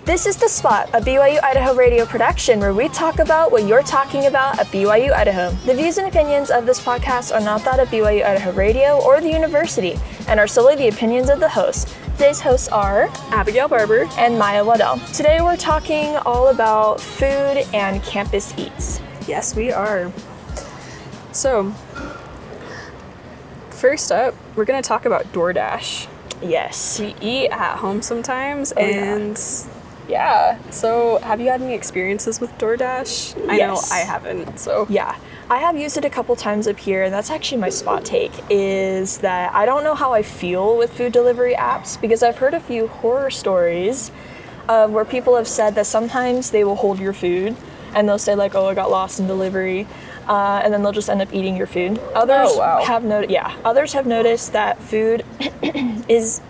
This is The Spot, a BYU-Idaho radio production where we talk about what you're talking about at BYU-Idaho. The views and opinions of this podcast are not that of BYU-Idaho Radio or the university and are solely the opinions of the hosts. Today's hosts are Abigail Barber and Maiya Waddell. Today we're talking all about food and campus eats. Yes, we are. So, first up, we're going to talk about DoorDash. Yes. We eat at home sometimes, yeah. So have you had any experiences with DoorDash? I know I haven't, so. Yeah. I have used it a couple times up here, and that's actually my spot take, is that I don't know how I feel with food delivery apps, because I've heard a few horror stories where people have said that sometimes they will hold your food, and they'll say like, oh, I got lost in delivery, and then they'll just end up eating your food. Others have noticed that food is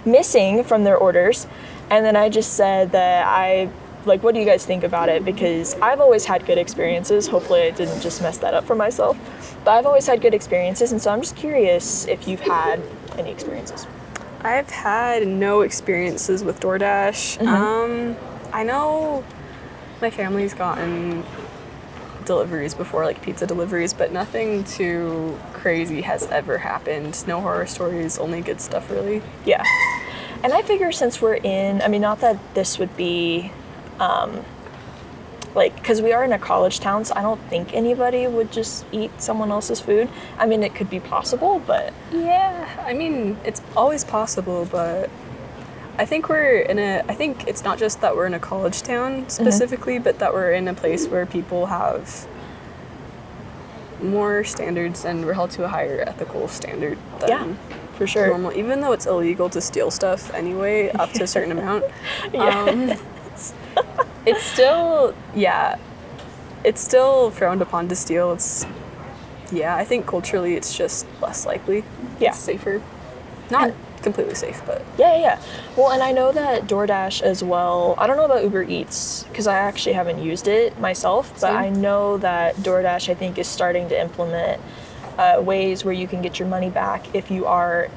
missing from their orders, and then I just said that what do you guys think about it? Because I've always had good experiences. Hopefully I didn't just mess that up for myself, but I've always had good experiences, and so I'm just curious if you've had any experiences. I've had no experiences with DoorDash. Mm-hmm. I know my family's gotten deliveries before, like pizza deliveries, but nothing too crazy has ever happened. No horror stories, only good stuff, really. Yeah. And I figure since we're not that this would be, because we are in a college town, so I don't think anybody would just eat someone else's food. I mean, it could be possible, but... Yeah, I mean, it's always possible, but I think I think it's not just that we're in a college town specifically, but that we're in a place where people have more standards and we're held to a higher ethical standard than for sure. normal, even though it's illegal to steal stuff anyway, up to a certain amount. It's still frowned upon to steal. I think culturally it's just less likely. Yeah. It's safer. Not completely safe, but... Yeah. Well, and I know that DoorDash as well, I don't know about Uber Eats, because I actually haven't used it myself, but I know that DoorDash, I think, is starting to implement ways where you can get your money back if you are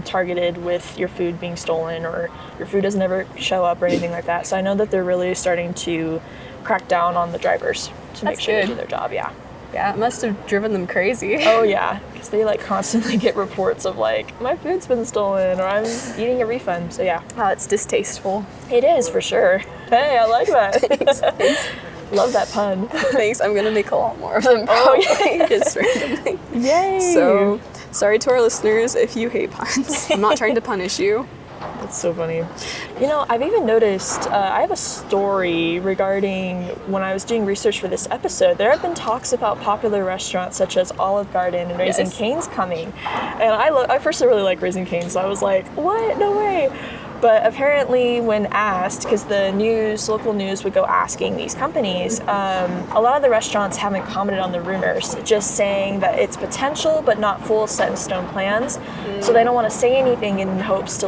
targeted with your food being stolen or your food doesn't ever show up or anything like that. So I know that they're really starting to crack down on the drivers to make sure they do their job, Yeah, it must have driven them crazy. Oh, yeah, because they, constantly get reports of, my food's been stolen or I'm eating a refund, so yeah. Wow, it's distasteful. It is, for sure. Hey, I like that. Thanks. Love that pun. Thanks, I'm going to make a lot more of them probably, just randomly. Yay! So, sorry to our listeners if you hate puns. I'm not trying to punish you. That's so funny. I've even noticed, I have a story regarding when I was doing research for this episode. There have been talks about popular restaurants such as Olive Garden and Raising Cane's coming. And I personally really like Raising Cane's, so I was like, what? No way. But apparently when asked, because the local news would go asking these companies, a lot of the restaurants haven't commented on the rumors, just saying that it's potential but not full set in stone plans. So they don't want to say anything in hopes to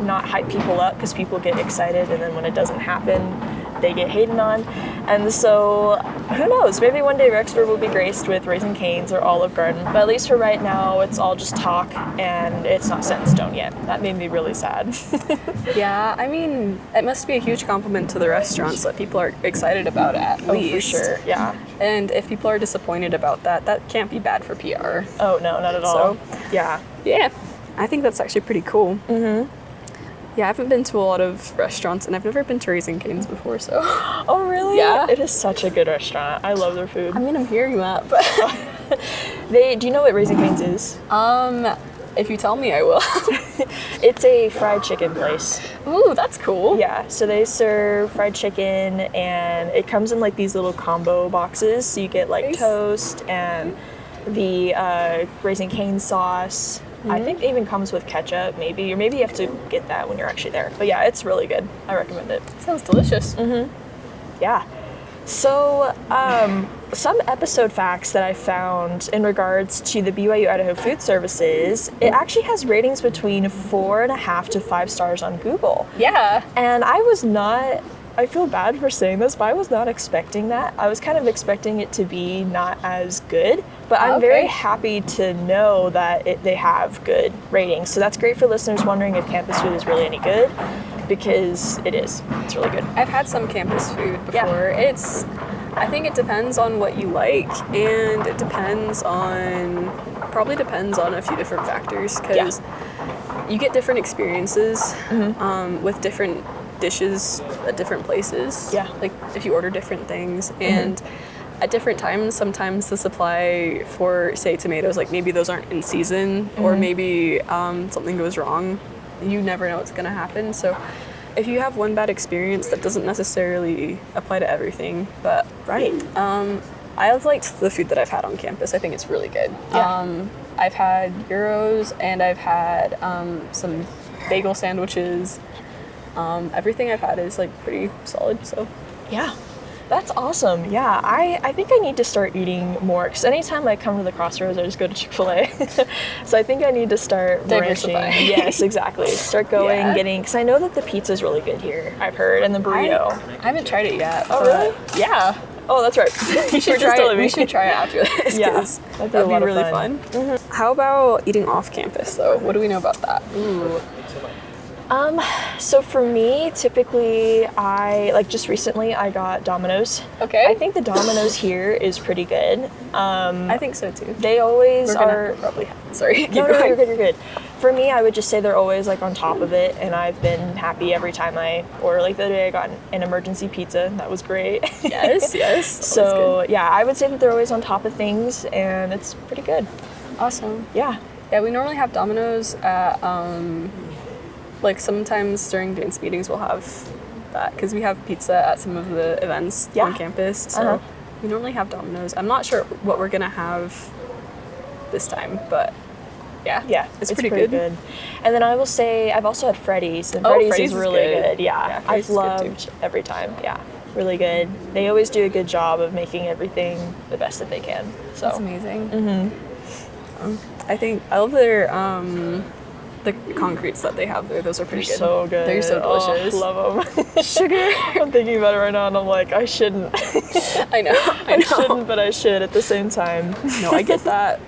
not hype people up, because people get excited and then when it doesn't happen, they get hated on. And so, who knows, maybe one day Rexburg will be graced with Raising Cane's or Olive Garden, but at least for right now, it's all just talk and it's not set in stone yet. That made me really sad. Yeah, I mean, it must be a huge compliment to the restaurants that people are excited about it, at least. For sure, yeah. And if people are disappointed about that, that can't be bad for PR. Oh, no, not at all. So, yeah, I think that's actually pretty cool. Mm-hmm. Yeah, I haven't been to a lot of restaurants, and I've never been to Raising Cane's before, so... Oh, really? Yeah. It is such a good restaurant. I love their food. I mean, I'm hearing that, but... Do you know what Raising Cane's is? If you tell me, I will. It's a fried chicken place. Ooh, that's cool. Yeah, so they serve fried chicken, and it comes in these little combo boxes. So you get toast and the Raising Cane sauce. I think it even comes with ketchup, or maybe you have to get that when you're actually there. But yeah, it's really good. I recommend it. Sounds delicious. Mm-hmm. Yeah. So, some episode facts that I found in regards to the BYU-Idaho Food Services, it actually has ratings between 4.5 to 5 stars on Google. Yeah. And I feel bad for saying this, but I was not expecting that. I was kind of expecting it to be not as good, but I'm very happy to know that they have good ratings. So that's great for listeners wondering if campus food is really any good. because it's really good. I've had some campus food before. I think it depends on what you like, and it probably depends on a few different factors, because you get different experiences with different dishes at different places. Yeah. Like if you order different things, and at different times, sometimes the supply for, say, tomatoes, like maybe those aren't in season, or maybe something goes wrong. You never know what's going to happen. So if you have one bad experience, that doesn't necessarily apply to everything. But I've liked the food that I've had on campus. I think it's really good. Yeah. I've had gyros, and I've had some bagel sandwiches. Everything I've had is like pretty solid. So Yeah. That's awesome. Yeah, I think I need to start eating more, because anytime I come to the Crossroads, I just go to Chick-fil-A. So I think I need to start branching. Diversify. Yes, exactly. Start going, getting, because I know that the pizza's really good here, I've heard, and the burrito. I haven't tried it yet. Oh, really? Yeah. Oh, that's right. We should try it after this. Yeah, 'cause that'd that'd be be a lot of really fun. How about eating off campus, though? What do we know about that? Ooh. So for me, typically, just recently, I got Domino's. Okay. I think the Domino's here is pretty good. I think so too. They always are. Probably. Sorry. No, you're good, you're good. For me, I would just say they're always like on top of it, and I've been happy every time I order. Like the other day, I got an emergency pizza. That was great. Yes. So yeah, I would say that they're always on top of things, and it's pretty good. Awesome. Yeah. Yeah, we normally have Domino's at, like sometimes during dance meetings we'll have that, because we have pizza at some of the events on campus. So we normally have Domino's. I'm not sure what we're gonna have this time, but yeah, it's pretty good. And then I will say I've also had Freddy's, and Freddy's is really good. Yeah, I've loved every time. Yeah, really good. They always do a good job of making everything the best that they can. So that's amazing. I love their the concretes that they have there. Those are pretty good. So good. They're so delicious. Love them. Sugar. I'm thinking about it right now, and I'm like, I shouldn't. I know. I shouldn't, but I should at the same time. No, I get that.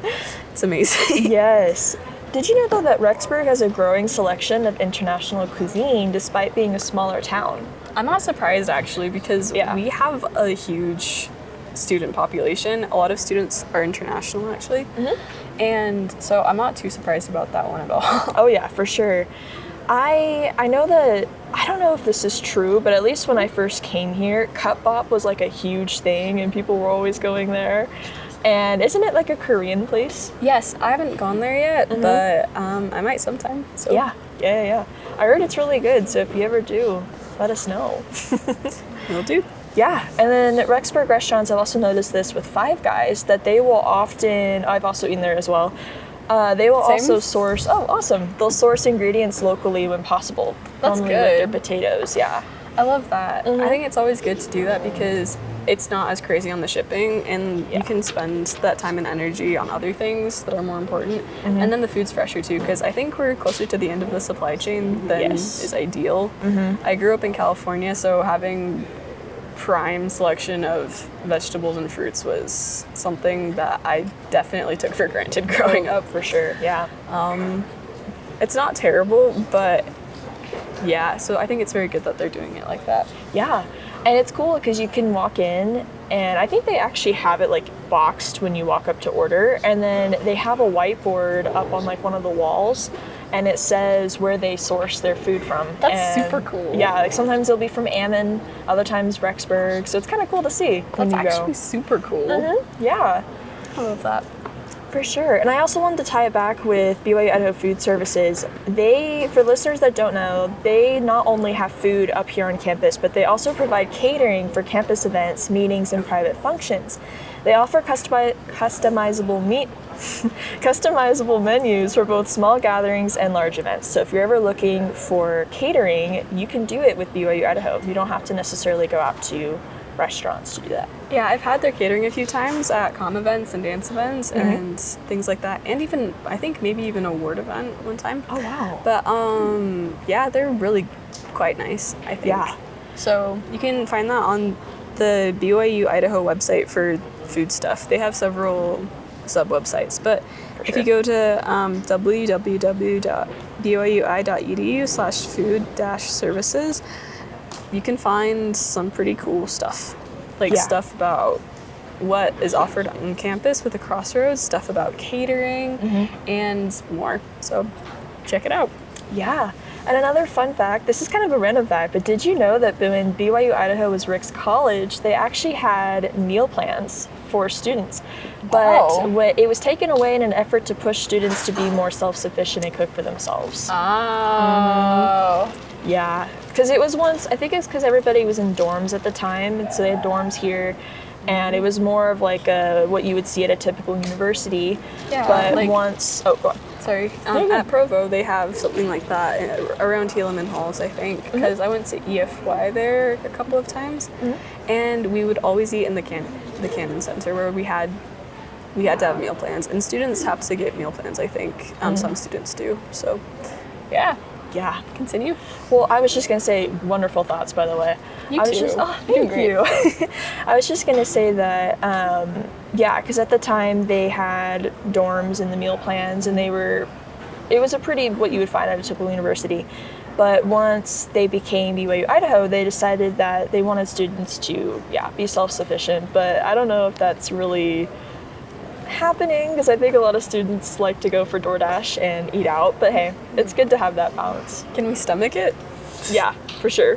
It's amazing. Yes. Did you know, though, that Rexburg has a growing selection of international cuisine despite being a smaller town? I'm not surprised, actually, because we have a huge student population. A lot of students are international, actually. And so I'm not too surprised about that one at all. Oh, yeah, for sure. I know that, I don't know if this is true, but at least when I first came here, Cup Bop was like a huge thing, and people were always going there. And isn't it like a Korean place? Yes, I haven't gone there yet, but I might sometime. So Yeah. I heard it's really good, so if you ever do, let us know. Will do. Yeah, and then at Rexburg restaurants, I've also noticed this with Five Guys, that they will often, I've also eaten there as well, they will also source, awesome, they'll source ingredients locally when possible. That's Normally good. with their potatoes, yeah. I love that. I think it's always good to do that, because it's not as crazy on the shipping, and you can spend that time and energy on other things that are more important. And then the food's fresher too, because I think we're closer to the end of the supply chain than is ideal. I grew up in California, so having prime selection of vegetables and fruits was something that I definitely took for granted growing up. For sure, yeah. It's not terrible, but yeah, so I think it's very good that they're doing it like that. Yeah, and it's cool because you can walk in, and I think they actually have it like boxed when you walk up to order, and then they have a whiteboard up on like one of the walls, and it says where they source their food from. That's super cool. Yeah, like sometimes they'll be from Ammon, other times Rexburg, so it's kind of cool to see when That's you go. actually super cool. Yeah. I love that. For sure. And I also wanted to tie it back with BYU-Idaho Food Services. They, for listeners that don't know, they not only have food up here on campus, but they also provide catering for campus events, meetings, and private functions. They offer customizable menus for both small gatherings and large events. So if you're ever looking for catering, you can do it with BYU-Idaho. You don't have to necessarily go out to restaurants to do that. Yeah, I've had their catering a few times at comm events and dance events and things like that, and even I think maybe even a award event one time. Oh wow! But yeah, they're really quite nice, I think. Yeah. So you can find that on the BYU-Idaho website for food stuff. They have several sub websites, but for If sure. you go to www.byu-edu/food-services, you can find some pretty cool stuff. Like stuff about what is offered on campus with the Crossroads, stuff about catering, and more. So check it out. Yeah. And another fun fact, this is kind of a random fact, but did you know that when BYU-Idaho was Rick's college, they actually had meal plans for students? But it was taken away in an effort to push students to be more self-sufficient and cook for themselves. Oh. Yeah. Because it was once, I think it's because everybody was in dorms at the time, and so they had dorms here. And it was more of like what you would see at a typical university. Yeah. But like, once, oh, go on. Sorry. At Provo, they have something like that around Helaman Halls, I think, because I went to EFY there a couple of times, and we would always eat in the Cannon Center where we had to have meal plans, and students have to get meal plans, I think. Some students do. So, yeah. Yeah. Continue. Well, I was just going to say, wonderful thoughts, by the way. You too. Thank you. I was just going to say that, because at the time they had dorms in the meal plans, and it was a pretty, what you would find at a typical university. But once they became BYU-Idaho, they decided that they wanted students to, be self-sufficient. But I don't know if that's really happening, because I think a lot of students like to go for DoorDash and eat out, but hey, it's good to have that balance. Can we stomach it? Yeah, for sure.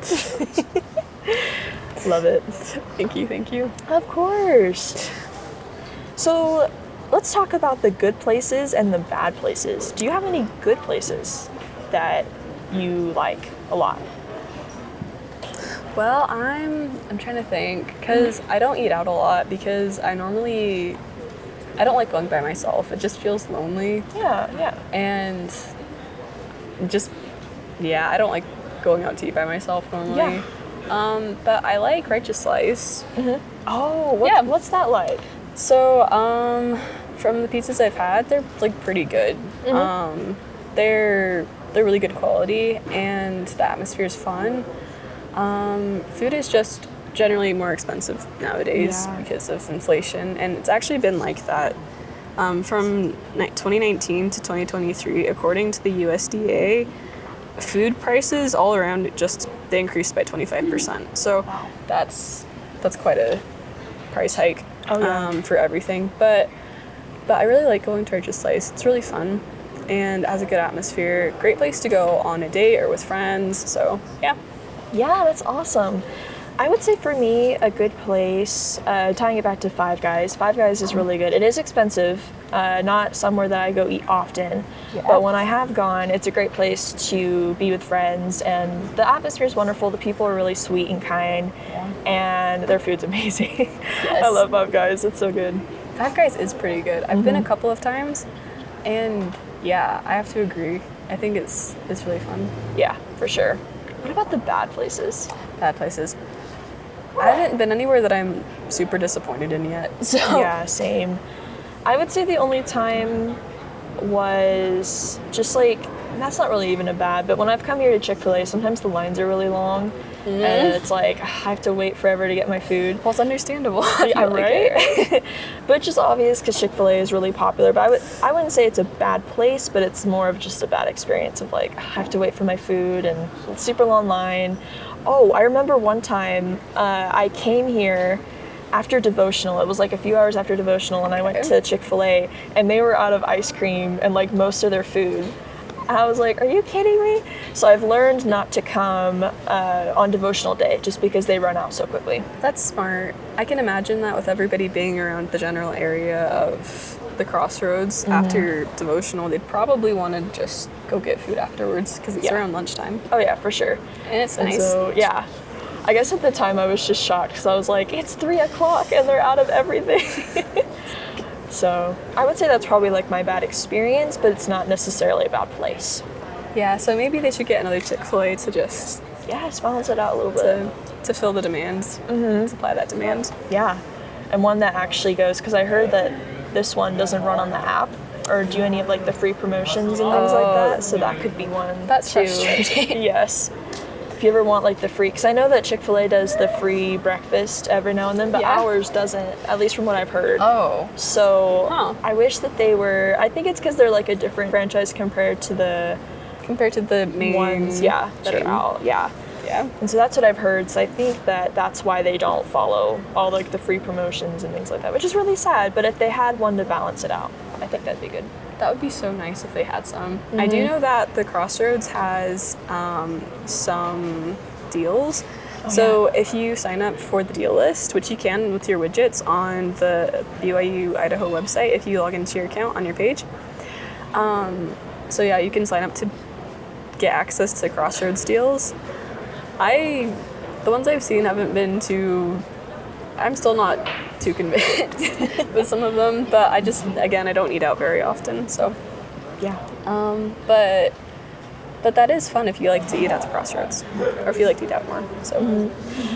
Love it. Thank you. Of course. So let's talk about the good places and the bad places. Do you have any good places that you like a lot? Well, I'm trying to think, because I don't eat out a lot, because I don't like going by myself. It just feels lonely. Yeah. And I don't like going out to eat by myself normally. Yeah. But I like Righteous Slice. Oh, what's that like? So, from the pizzas I've had, they're like pretty good. They're really good quality, and the atmosphere is fun. Food is just generally more expensive nowadays because of inflation, and it's actually been like that from 2019 to 2023. According to the USDA, food prices all around they increased by 25%. So that's quite a price hike for everything. But I really like going to Righteous Slice. It's really fun and has a good atmosphere. Great place to go on a date or with friends. So yeah, that's awesome. I would say for me, a good place, tying it back to Five Guys. Five Guys is really good. It is expensive, not somewhere that I go eat often, but when I have gone, it's a great place to be with friends, and the atmosphere is wonderful. The people are really sweet and kind, and their food's amazing. Yes. I love Five Guys. It's so good. Five Guys is pretty good. I've been a couple of times, and I have to agree. I think it's really fun. Yeah, for sure. What about the bad places? Bad places. I haven't been anywhere that I'm super disappointed in yet. So yeah, same. I would say the only time was just like, that's not really even a bad, but when I've come here to Chick-fil-A, sometimes the lines are really long, and it's like, I have to wait forever to get my food. Well, it's understandable. Yeah, right? But it's just obvious because Chick-fil-A is really popular, but I wouldn't say it's a bad place, but it's more of just a bad experience of like, I have to wait for my food, and it's super long line. Oh, I remember one time I came here after devotional. It was like a few hours after devotional, and I went to Chick-fil-A, and they were out of ice cream and like most of their food. I was like, are you kidding me? So I've learned not to come on devotional day just because they run out so quickly. That's smart. I can imagine that with everybody being around the general area of the Crossroads after devotional, they'd probably want to just go get food afterwards because it's around lunchtime. Oh yeah, for sure. And it's nice. So yeah, I guess at the time I was just shocked because I was like, it's 3:00 and they're out of everything. So I would say that's probably like my bad experience, but it's not necessarily a bad place. Yeah, so maybe they should get another Chick-fil-A to just balance it out a little bit. To fill the demands, supply that demand. Yeah, and one that actually goes, because I heard that this one doesn't run on the app or do any of like the free promotions and things like that, so that could be one. That's too. frustrating. Yes. if you ever want like the free, because I know that Chick-fil-A does the free breakfast every now and then, but ours doesn't, at least from what I've heard. Oh. So I wish that they were, I think it's because they're like a different franchise compared to the main ones, that chain. are out. Yeah. Yeah. And so that's what I've heard. So I think that that's why they don't follow all like the free promotions and things like that, which is really sad. But if they had one to balance it out, I think that'd be good. That would be so nice if they had some. I do know that the Crossroads has some deals. So if you sign up for the deal list, which you can with your widgets on the BYU-Idaho website, if you log into your account on your page. So yeah, you can sign up to get access to Crossroads deals. The ones I've seen haven't been too, I'm still not too convinced with some of them, but I don't eat out very often, so. Yeah. But that is fun if you like to eat at the Crossroads, or if you like to eat out more, so.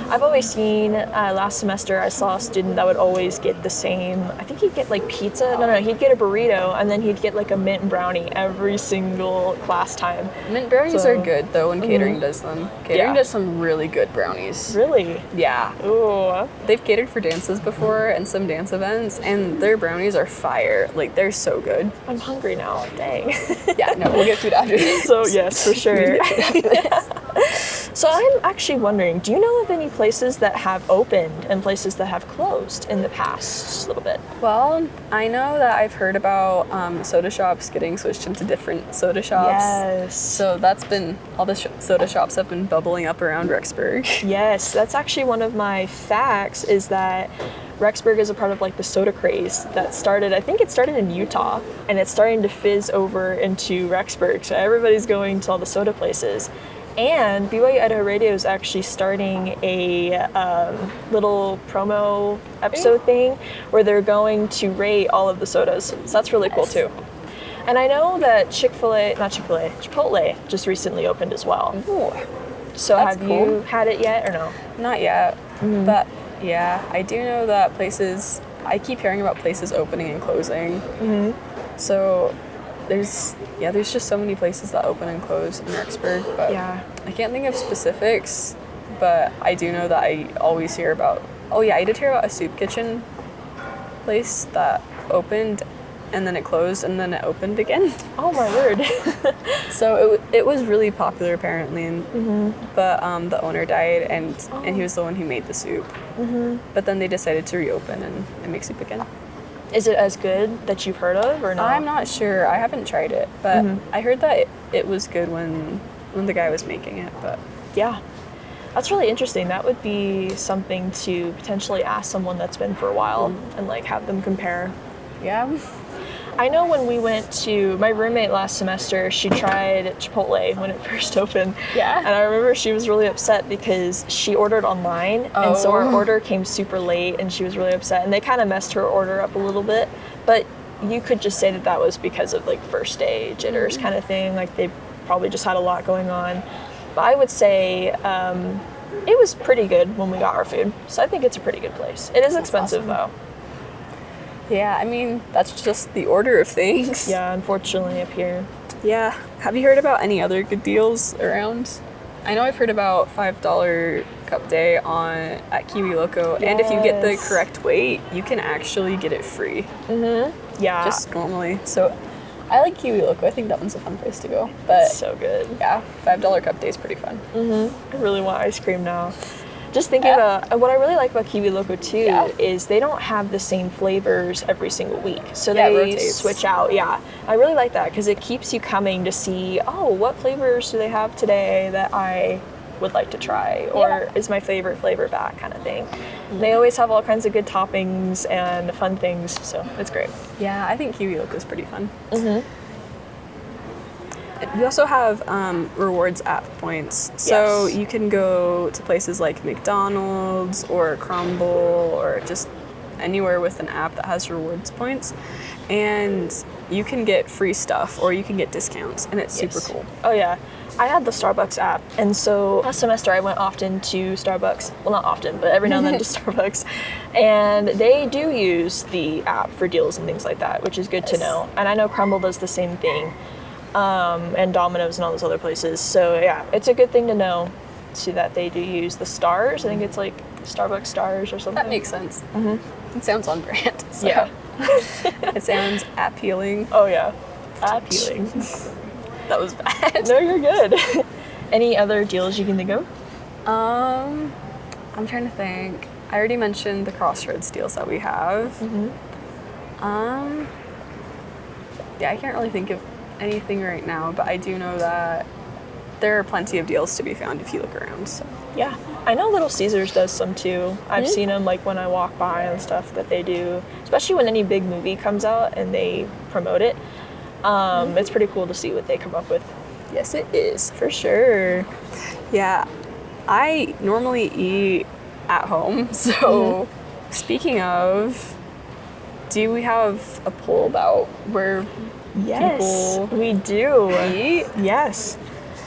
I've always seen, last semester I saw a student that would always get the same, I think he'd get like pizza, he'd get a burrito, and then he'd get like a mint brownie every single class time. Mint brownies are good though when catering does them. Catering does some really good brownies. Really? Yeah. Ooh. They've catered for dances before and some dance events, and their brownies are fire. Like, they're so good. I'm hungry now, dang. Yeah, no, we'll get food after this. So yes, for sure. So I'm actually wondering, do you know of any places that have opened and places that have closed in the past little bit? Well, I know that I've heard about soda shops getting switched into different soda shops. Yes. So that's been, all the soda shops have been bubbling up around Rexburg. Yes, that's actually one of my facts, is that Rexburg is a part of like the soda craze that started, I think it started in Utah, and it's starting to fizz over into Rexburg. So everybody's going to all the soda places. And BYU-Idaho Radio is actually starting a little promo episode thing where they're going to rate all of the sodas. So that's really cool too. And I know that Chipotle just recently opened as well. Ooh, so have you had it yet or no? Not yet, but yeah, I do know that I keep hearing about places opening and closing. So there's just so many places that open and close in Rexburg, but I can't think of specifics, but I do know that I always hear about, I did hear about a soup kitchen place that opened and then it closed and then it opened again. Oh my word. So it was really popular apparently, but the owner died and he was the one who made the soup. But then they decided to reopen and make soup again. Is it as good that you've heard of or no? I'm not sure. I haven't tried it, but I heard that it was good when the guy was making it. But yeah, that's really interesting. That would be something to potentially ask someone that's been for a while and like have them compare. Yeah. I know when we went to, my roommate last semester, she tried Chipotle when it first opened. Yeah. And I remember she was really upset because she ordered online, and so our order came super late, and she was really upset. And they kind of messed her order up a little bit, but you could just say that was because of like first day jitters kind of thing. Like they probably just had a lot going on. But I would say it was pretty good when we got our food. So I think it's a pretty good place. It is expensive though. Yeah, I mean, that's just the order of things. Yeah, unfortunately up here. Yeah. Have you heard about any other good deals around? I know I've heard about $5 cup day at Kiwi Loco, and if you get the correct weight, you can actually get it free. Yeah. Just normally. So I like Kiwi Loco. I think that one's a fun place to go. But it's so good. Yeah, $5 cup day is pretty fun. I really want ice cream now. Just thinking about what I really like about Kiwi Loco too is they don't have the same flavors every single week. So they switch out. Yeah. I really like that because it keeps you coming to see, what flavors do they have today that I would like to try, or is my favorite flavor back kind of thing. They always have all kinds of good toppings and fun things, so it's great. Yeah, I think Kiwi Loco is pretty fun. We also have rewards app points. So you can go to places like McDonald's or Crumble or just anywhere with an app that has rewards points. And you can get free stuff or you can get discounts, and it's super cool. Oh yeah. I had the Starbucks app, and so last semester I went often to Starbucks. Well, not often, but every now and then to Starbucks. And they do use the app for deals and things like that, which is good to know. And I know Crumble does the same thing. And Domino's and all those other places. So yeah, it's a good thing to know to that they do use the stars. I think it's like Starbucks stars or something. That makes sense. It sounds on brand. So. Yeah. It sounds appealing. Oh yeah, appealing. That was bad. No, you're good. Any other deals you can think of? I'm trying to think. I already mentioned the Crossroads deals that we have. Yeah, I can't really think of anything right now, but I do know that there are plenty of deals to be found if you look around. So. Yeah, I know Little Caesars does some too. I've seen them like when I walk by and stuff that they do, especially when any big movie comes out and they promote it. It's pretty cool to see what they come up with. Yes, it is. For sure. Yeah, I normally eat at home. So, speaking of, do we have a poll about where people we do eat? Yes.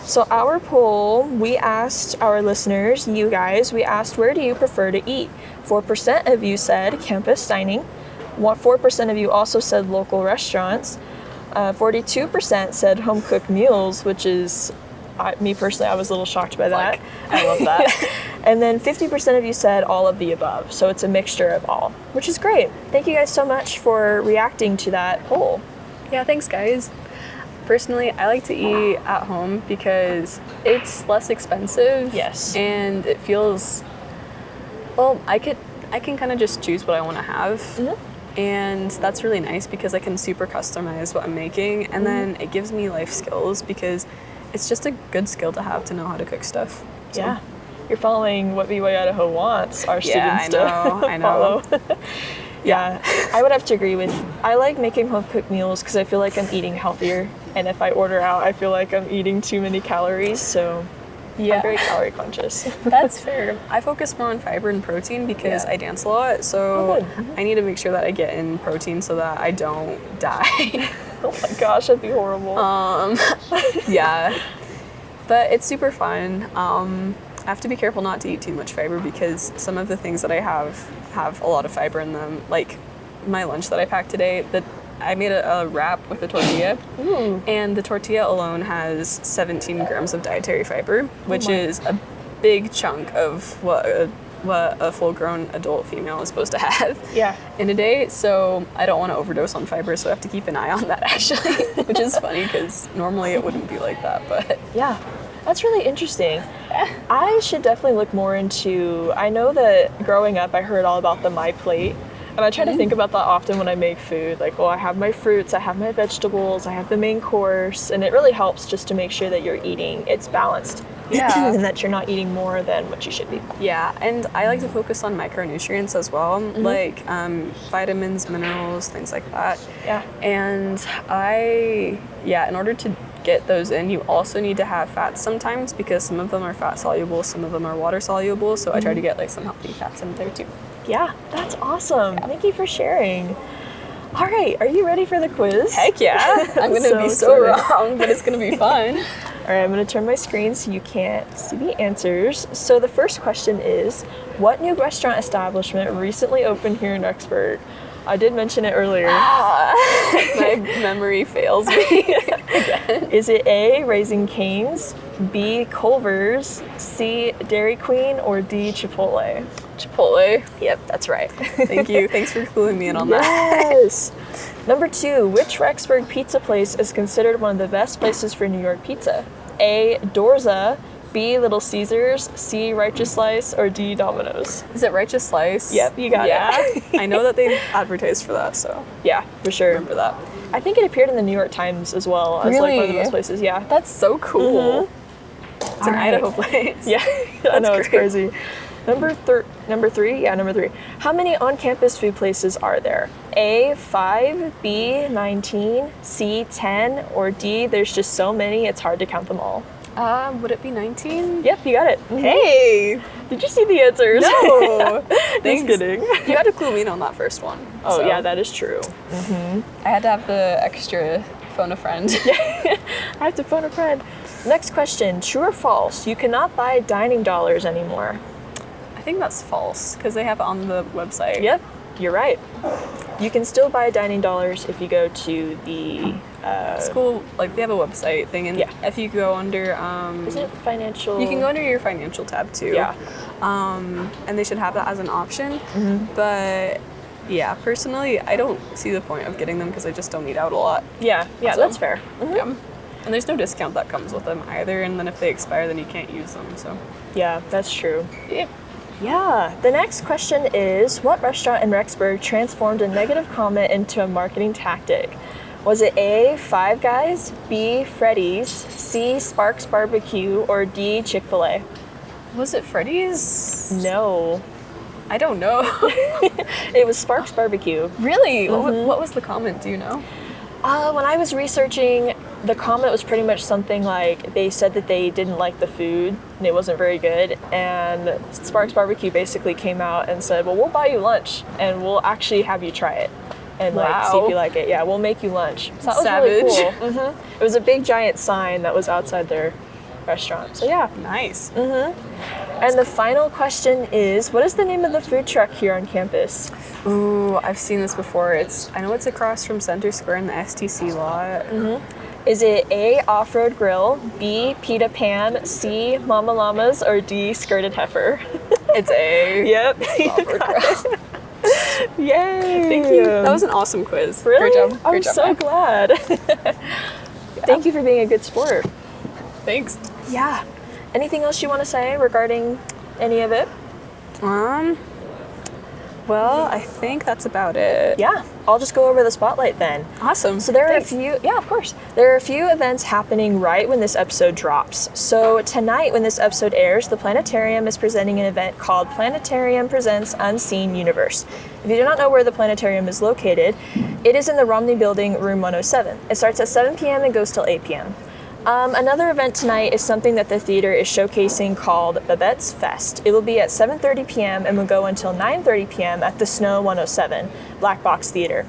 So our poll, we asked our listeners, you guys, we asked, where do you prefer to eat? 4% of you said campus dining. 4% of you also said local restaurants. 42% said home-cooked meals, which is, me personally, I was a little shocked by that. I love that. And then 50% of you said all of the above. So it's a mixture of all, which is great. Thank you guys so much for reacting to that poll. Yeah, thanks, guys. Personally, I like to eat at home because it's less expensive. Yes. And it feels, well, I can kind of just choose what I want to have. And that's really nice because I can super customize what I'm making. And then it gives me life skills because it's just a good skill to have to know how to cook stuff. So. Yeah. You're following what BYU-Idaho wants our students to I know. follow. Yeah, I would have to agree with, I like making home-cooked meals because I feel like I'm eating healthier. And if I order out, I feel like I'm eating too many calories, so I'm very calorie conscious. That's fair. I focus more on fiber and protein because I dance a lot, so I need to make sure that I get in protein so that I don't die. Oh my gosh, that'd be horrible. Yeah, but it's super fun. I have to be careful not to eat too much fiber because some of the things that I have a lot of fiber in them. Like my lunch that I packed today, I made a wrap with a tortilla, and the tortilla alone has 17 grams of dietary fiber, which is a big chunk of what a full-grown adult female is supposed to have in a day. So I don't want to overdose on fiber, so I have to keep an eye on that actually, which is funny because normally it wouldn't be like that, but yeah. That's really interesting. I should definitely look more into, I know that growing up I heard all about the My Plate, and I try to think about that often when I make food. Like, well, I have my fruits, I have my vegetables, I have the main course, and it really helps just to make sure that you're eating, it's balanced. Yeah. And that you're not eating more than what you should be. Yeah, and I like to focus on micronutrients as well, like vitamins, minerals, things like that. Yeah. And in order to get those in, you also need to have fats sometimes because some of them are fat soluble, some of them are water soluble, so I try to get like some healthy fats in there too. Yeah, that's awesome. Thank you for sharing. All right, are you ready for the quiz? Heck yeah. I'm going to be so wrong, but it's going to be fun. All right, I'm going to turn my screen so you can't see the answers. So the first question is, what new restaurant establishment recently opened here in Rexburg? I did mention it earlier. My memory fails me again. Is it A, Raising Cane's, B, Culver's, C, Dairy Queen, or D, Chipotle? Chipotle. Yep, that's right. Thank you. Thanks for cluing me in on that. Yes. Number 2, which Rexburg pizza place is considered one of the best places for New York pizza? A, Dorza, B, Little Caesars, C, Righteous Slice, or D, Domino's? Is it Righteous Slice? Yep, you got it. I know that they've advertised for that, so yeah, for sure. Remember that. I think it appeared in the New York Times as well as like one of the best places. Yeah, that's so cool. It's an Idaho place. Yeah, I know, it's crazy. Number 3. How many on-campus food places are there? A, 5, B, 19, C, 10, or D, there's just so many it's hard to count them all? Would it be 19? Yep, you got it. Hey! Did you see the answers? No! Just kidding. You had to clue me in on that first one. Oh, so. Yeah, that is true. I had to have the extra phone a friend. I have to phone a friend. Next question, true or false? You cannot buy dining dollars anymore. I think that's false, because they have it on the website. Yep, you're right. You can still buy dining dollars if you go to the school, like they have a website thing, and if you go under is it financial? You can go under your financial tab too. Yeah. And they should have that as an option. But yeah, personally, I don't see the point of getting them because I just don't eat out a lot. Yeah, so, that's fair. Yeah. And there's no discount that comes with them either, and then if they expire, then you can't use them, so. Yeah, that's true. Yeah. Yeah, the next question is, what restaurant in Rexburg transformed a negative comment into a marketing tactic? Was it A, Five Guys, B, Freddy's, C, Sparks Barbecue, or D, Chick-fil-A? Was it Freddy's? No. I don't know. It was Sparks Barbecue. Really? What was the comment? Do you know? When I was researching, the comment was pretty much something like they said that they didn't like the food and it wasn't very good, and Sparks Barbecue basically came out and said, well, we'll buy you lunch and we'll actually have you try it and like see if you like it. Yeah, we'll make you lunch. So that was Savage. really cool. It was a big giant sign that was outside their restaurant. So yeah. Nice. And the final question is, what is the name of the food truck here on campus? Ooh, I've seen this before. I know it's across from Center Square in the STC lot. Is it A, Off-Road Grill, B, Pita Pan, C, Mama Llamas, or D, Skirted Heifer? It's A. Yep. Off-Road Grill. Yay! Thank you. That was an awesome quiz. Really? Great job. I'm so glad. Thank you for being a good sport. Thanks. Yeah. Anything else you want to say regarding any of it? Well, I think that's about it. Yeah, I'll just go over the spotlight then. Awesome. So there are a few, of course. There are a few events happening right when this episode drops. So tonight when this episode airs, the Planetarium is presenting an event called Planetarium Presents Unseen Universe. If you do not know where the Planetarium is located, it is in the Romney Building, room 107. It starts at 7 p.m. and goes till 8 p.m. Another event tonight is something that the theater is showcasing called Babette's Fest. It will be at 7:30 p.m. and will go until 9:30 p.m. at the Snow 107 Black Box Theater.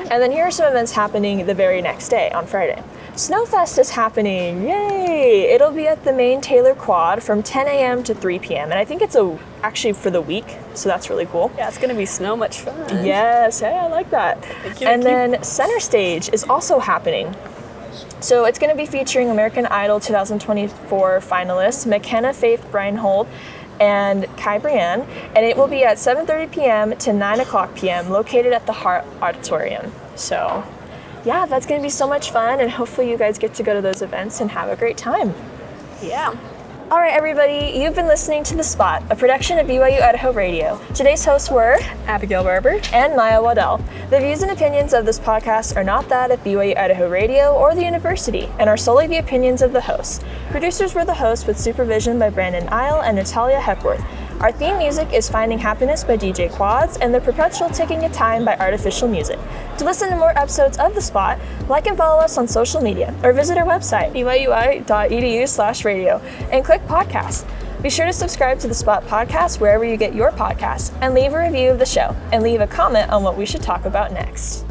And then here are some events happening the very next day, on Friday. Snowfest is happening, yay! It'll be at the main Taylor Quad from 10 a.m. to 3 p.m. And I think it's actually for the week, so that's really cool. Yeah, it's gonna be snow much fun. Yes, hey, I like that. Thank you. Then Center Stage is also happening. So it's going to be featuring American Idol 2024 finalists McKenna Faith Breinhold and Kai Brienne, and it will be at 7:30 p.m. to 9 o'clock p.m. located at the Hart Auditorium. So yeah, that's going to be so much fun, and hopefully you guys get to go to those events and have a great time. Yeah. All right, everybody, you've been listening to The Spot, a production of BYU-Idaho Radio. Today's hosts were Abigail Barber and Maiya Waddell. The views and opinions of this podcast are not that of BYU-Idaho Radio or the university and are solely the opinions of the hosts. Producers were the hosts with supervision by Brandon Isle and Natalia Hepworth. Our theme music is Finding Happiness by DJ Quads and The Perpetual Ticking of Time by Artificial Music. To listen to more episodes of The Spot, like and follow us on social media or visit our website, byui.edu/radio, and click podcasts. Be sure to subscribe to The Spot podcast wherever you get your podcasts and leave a review of the show and leave a comment on what we should talk about next.